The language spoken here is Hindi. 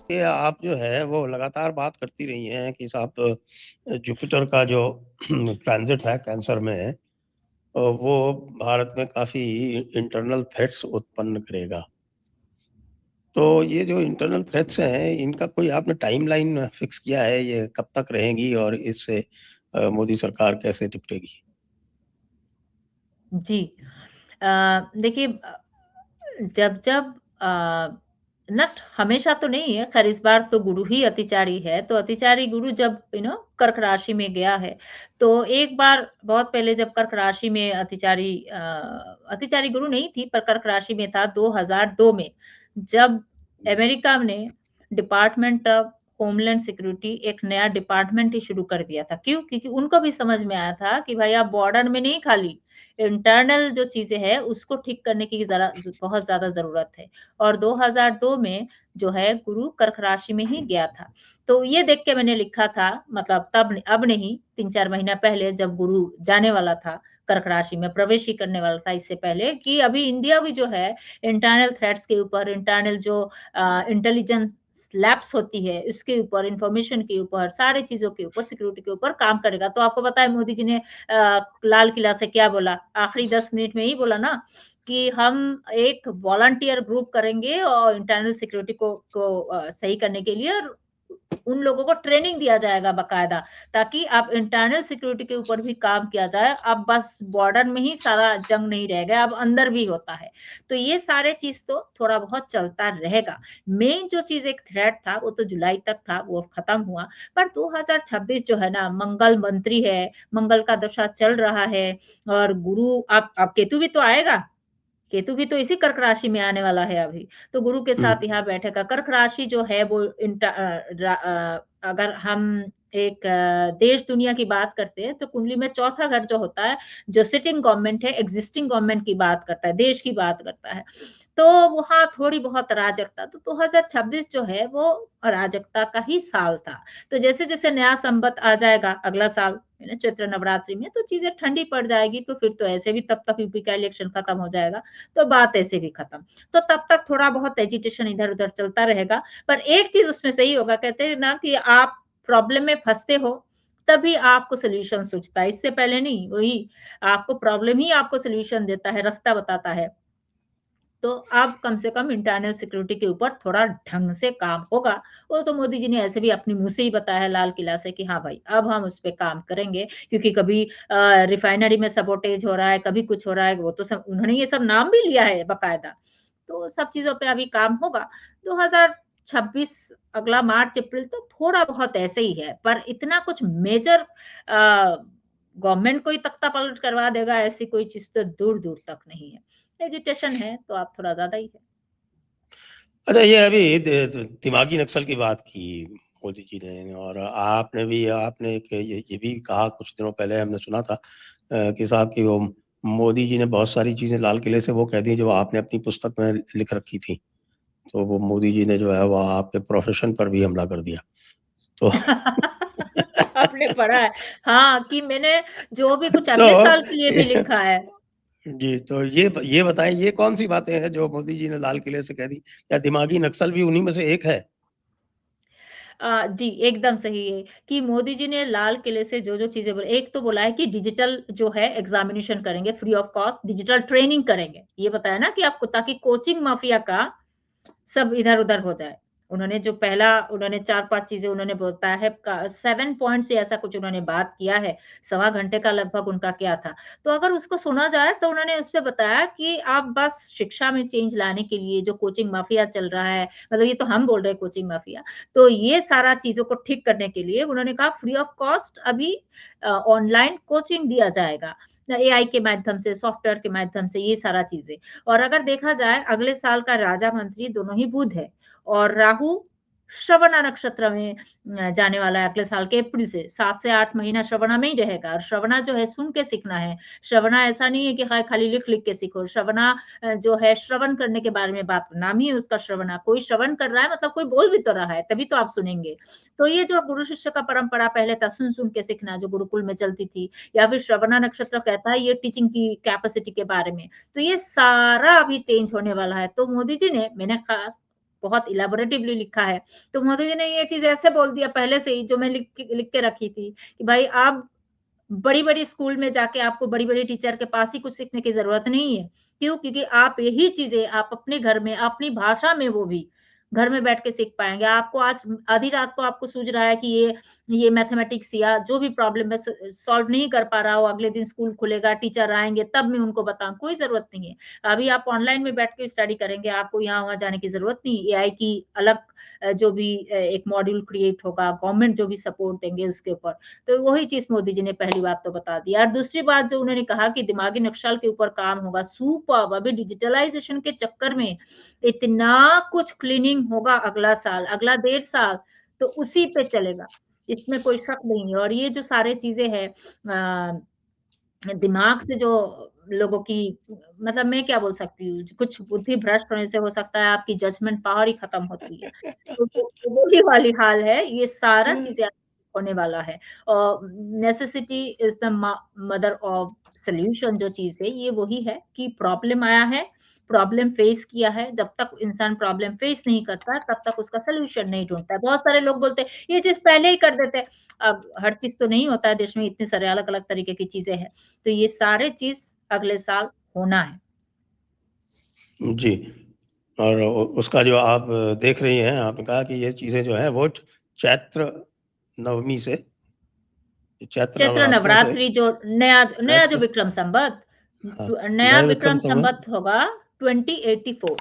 ये आप जो है वो लगातार बात करती रही हैं कि साहब जुपिटर का जो ट्रांजिट है कैंसर में वो भारत में काफ़ी इंटरनल थ्रेट्स उत्पन्न करेगा। तो ये जो इंटरनल थ्रेट्स हैं, इनका कोई आपने टाइमलाइन फिक्स किया है? ये कब तक रहेंगी और इससे मोदी सरकार कैसे निपटेगी? जी। देखिए, जब नट हमेशा तो नहीं है, खैर इस बार तो गुरु ही अतिचारी है, तो अतिचारी गुरु जब कर्क राशि में गया है, तो एक बार बहुत पहले जब कर्क राशि में अतिचारी गुरु नहीं थी, पर कर्क राशि में था 2002 में, जब अमेरिका ने डिपार्टमेंट ऑफ होमलैंड सिक्योरिटी एक नया डिपार्टमेंट ही शुरू कर दिया था। क्यों? क्योंकि उनको भी समझ में आया था कि भाई आप बॉर्डर में नहीं खाली इंटरनल जो चीजें हैं उसको ठीक करने की जरा बहुत ज्यादा जरूरत है। और 2002 में जो है गुरु कर्क राशि में ही गया था। तो ये देख के मैंने लिखा था, मतलब तब अब नहीं, 3-4 महीना पहले जब गुरु जाने वाला था, कर्क राशि में प्रवेश ही करने वाला था, इससे पहले कि अभी इंडिया भी जो है इंटरनल थ्रेट्स के ऊपर, इंटरनल जो इंटेलिजेंस लैप्स होती है उसके ऊपर, इंफॉर्मेशन के ऊपर, सारी चीजों के ऊपर, सिक्योरिटी के ऊपर काम करेगा। तो आपको पता है मोदी जी ने लाल किला से क्या बोला, आखिरी 10 मिनट में ही बोला ना कि हम एक वॉलंटियर ग्रुप करेंगे और इंटरनल सिक्योरिटी को सही करने के लिए, और उन लोगों को ट्रेनिंग दिया जाएगा बकायदा, ताकि अब इंटरनल सिक्योरिटी के ऊपर भी काम किया जाए। अब बस बॉर्डर में ही सारा जंग नहीं रह गया, अब अंदर भी होता है। तो ये सारे चीज तो थोड़ा बहुत चलता रहेगा। मेन जो चीज एक थ्रेट था वो तो जुलाई तक था, वो खत्म हुआ। पर 2026 जो है ना, मंगल मंत्री है, मंगल का दशा चल रहा है, और गुरु अब केतु भी तो आएगा, केतु भी तो इसी कर्क राशि में आने वाला है अभी। तो गुरु के हुँ। साथ यहाँ बैठेगा। कर्क राशि जो है वो अगर हम एक देश दुनिया की बात करते हैं, तो कुंडली में चौथा घर जो होता है, जो सिटिंग गवर्नमेंट है, एग्जिस्टिंग गवर्नमेंट की बात करता है, देश की बात करता है। तो वहाँ थोड़ी बहुत अराजकता, तो 2026 जो है वो अराजकता का ही साल था। तो जैसे जैसे नया संवत आ जाएगा अगला साल, है ना, चैत्र नवरात्रि में, तो चीजें ठंडी पड़ जाएगी। तो फिर तो ऐसे भी तब तक यूपी का इलेक्शन खत्म हो जाएगा, तो बात ऐसे भी खत्म। तो तब तक थोड़ा बहुत एजिटेशन इधर उधर चलता रहेगा। पर एक चीज उसमें सही होगा, कहते हैं ना कि आप प्रॉब्लम में फंसते हो तभी आपको सोल्यूशन सूझता है, इससे पहले नहीं। वही आपको प्रॉब्लम ही आपको सोल्यूशन देता है, रास्ता बताता है। तो अब कम से कम इंटरनल सिक्योरिटी के ऊपर थोड़ा ढंग से काम होगा। वो तो मोदी जी ने ऐसे भी अपनी मुंह से ही बताया है लाल किला से कि हाँ भाई अब हम उस पे काम करेंगे, क्योंकि कभी रिफाइनरी में सबोटेज हो रहा है, कभी कुछ हो रहा है, वो तो सब उन्होंने ये सब नाम भी लिया है बकायदा। तो सब चीजों पे अभी काम होगा। 2026 अगला मार्च अप्रैल तक थोड़ा बहुत ऐसे ही है, पर इतना कुछ मेजर गवर्नमेंट को ही तख्ता पलट करवा देगा ऐसी कोई चीज तो दूर दूर तक नहीं है। एजिटेशन है तो आप थोड़ा ज्यादा ही है। अच्छा, ये अभी दिमागी नक्सल की बात की मोदी जी ने, और आपने एक ये भी कहा कुछ दिनों पहले हमने सुना था कि साहब कि वो मोदी जी ने बहुत सारी चीज़ें लाल किले से वो कह दी जो आपने अपनी पुस्तक में लिख रखी थी। तो वो मोदी जी ने जो है वो आपके प्रोफ़ेशन पर भी हमला कर दिया। तो आपने पढ़ा है? हाँ, कि मैंने जो भी कुछ तो अगले साल के लिए भी लिखा है। जी, तो ये बताएँ, ये कौन-सी बातें हैं जो मोदी जी ने लाल किले से कह दी? क्या दिमागी नक्सल भी उन्हीं में से एक है? जी, एकदम सही है कि मोदी जी ने लाल किले से जो-जो चीज़ें बोली, एक तो बोला है कि डिजिटल जो है एग्ज़ामिनेशन करेंगे free of cost, digital training करेंगे। ये बताया ना कि आपको, ताकि कोचिंग माफिया का सब इधर-उधर हो जाए। उन्होंने जो पहला उन्होंने 4-5 चीज़ें उन्होंने बताया है, का 7 पॉइंट से ऐसा कुछ उन्होंने बात किया है, सवा घंटे का लगभग उनका क्या था। तो अगर उसको सुना जाए तो उन्होंने उसपे बताया कि आप बस शिक्षा में चेंज लाने के लिए जो कोचिंग माफिया चल रहा है, मतलब ये तो हम बोल रहे हैं कोचिंग माफिया, तो ये सारा चीज़ों को ठीक करने के लिए उन्होंने कहा फ्री ऑफ कॉस्ट अभी ऑनलाइन कोचिंग दिया जाएगा। एआई के माध्यम से, सॉफ्टवेयर के माध्यम से, ये सारा चीज़ें। और अगर देखा जाए अगले साल का राजा मंत्री दोनों ही बुध है, और राहु श्रवणा नक्षत्र में जाने वाला है अगले साल के अप्रैल से। 7 से 8 महीना श्रवणा में ही रहेगा, और श्रवणा जो है सुन के सीखना है। श्रवणा ऐसा नहीं है कि खाली लिख-लिख के सीखो। श्रवणा जो है श्रवण करने के बारे में बात, नाम ही है उसका श्रवणा। कोई श्रवण कर रहा है मतलब कोई बोल भी तो रहा है, तभी तो आप सुनेंगे। तो ये जो गुरु शिष्य का परंपरा पहले था, सुन-सुन के सीखना, जो गुरुकुल में चलती थी, या फिर श्रवणा नक्षत्र कहता है ये टीचिंग की कैपेसिटी के बारे में। तो ये सारा अभी चेंज होने वाला है। तो मोदी जी ने, मैंने खास बहुत इलैबोरेटिवली लिखा है। तो मोदी जी ने ये चीज़ ऐसे बोल दिया पहले से ही, जो मैं लिख के रखी थी कि भाई आप बड़ी-बड़ी स्कूल में जाके आपको बड़ी-बड़ी टीचर के पास ही कुछ सीखने की ज़रूरत नहीं है। क्यों? क्योंकि आप यही चीज़ें आप अपने घर में, अपनी भाषा में वो भी, घर में बैठ के सीख पाएँगे। आपको आज आधी रात को आपको सूझ रहा है कि ये मैथमेटिक्स या जो भी प्रॉब्लम है सॉल्व नहीं कर पा रहा हो, अगले दिन स्कूल खुलेगा, टीचर आएँगे तब मैं उनको बताऊँ, कोई ज़रूरत नहीं है। अभी आप ऑनलाइन में बैठ के स्टडी करेंगे, आपको यहाँ-वहाँ जाने की ज़रूरत नहीं है। एआई की अलग जो भी एक मॉड्यूल क्रिएट होगा, गवर्नमेंट जो भी सपोर्ट देंगे उसके ऊपर। तो वही चीज़ मोदी जी ने पहली बात तो बता दी। और दूसरी बात जो उन्होंने कहा कि दिमागी नक्शल के ऊपर काम होगा, सुपर्ब! अभी डिजिटलाइज़ेशन के चक्कर में इतना कुछ क्लीनिंग होगा अगला साल, अगला 1.5 साल, तो उसी पे चलेगा। इसमें कोई शक नहीं है। और ये जो सारे चीज़ें हैं दिमाग से जो लोगों की, मतलब मैं क्या बोल सकती हूँ, कुछ बुद्धि भ्रष्ट होने से हो सकता है आपकी जजमेंट पावर ही खत्म होती है। तो वही वाली हाल है, ये सारा चीज़ें होने वाला है। और necessity is the mother of solution जो चीज़ है, ये वही है कि प्रॉब्लम आया है, प्रॉब्लम फेस किया है, जब तक इंसान प्रॉब्लम फेस नहीं करता, तब तक उसका सॉल्यूशन नहीं ढूँढता है। बहुत सारे लोग बोलते हैं, ये चीज़ पहले ही कर देते। अब हर चीज़ तो नहीं होता है देश में, इतने सारे अलग-अलग तरीके की चीज़ें हैं। तो ये सारे चीज़ अगले साल होना है। जी। और उसका जो आप देख रही हैं, आपने कहा कि ये चीज़ें जो हैं वो चैत्र नवमी से, चैत्र चैत्र नवरात्रों से, नवरात्रि जो नया नया जो चैत्र, विक्रम संवत, हाँ, नया नए विक्रम विक्रम संवत संवत होगा 2084।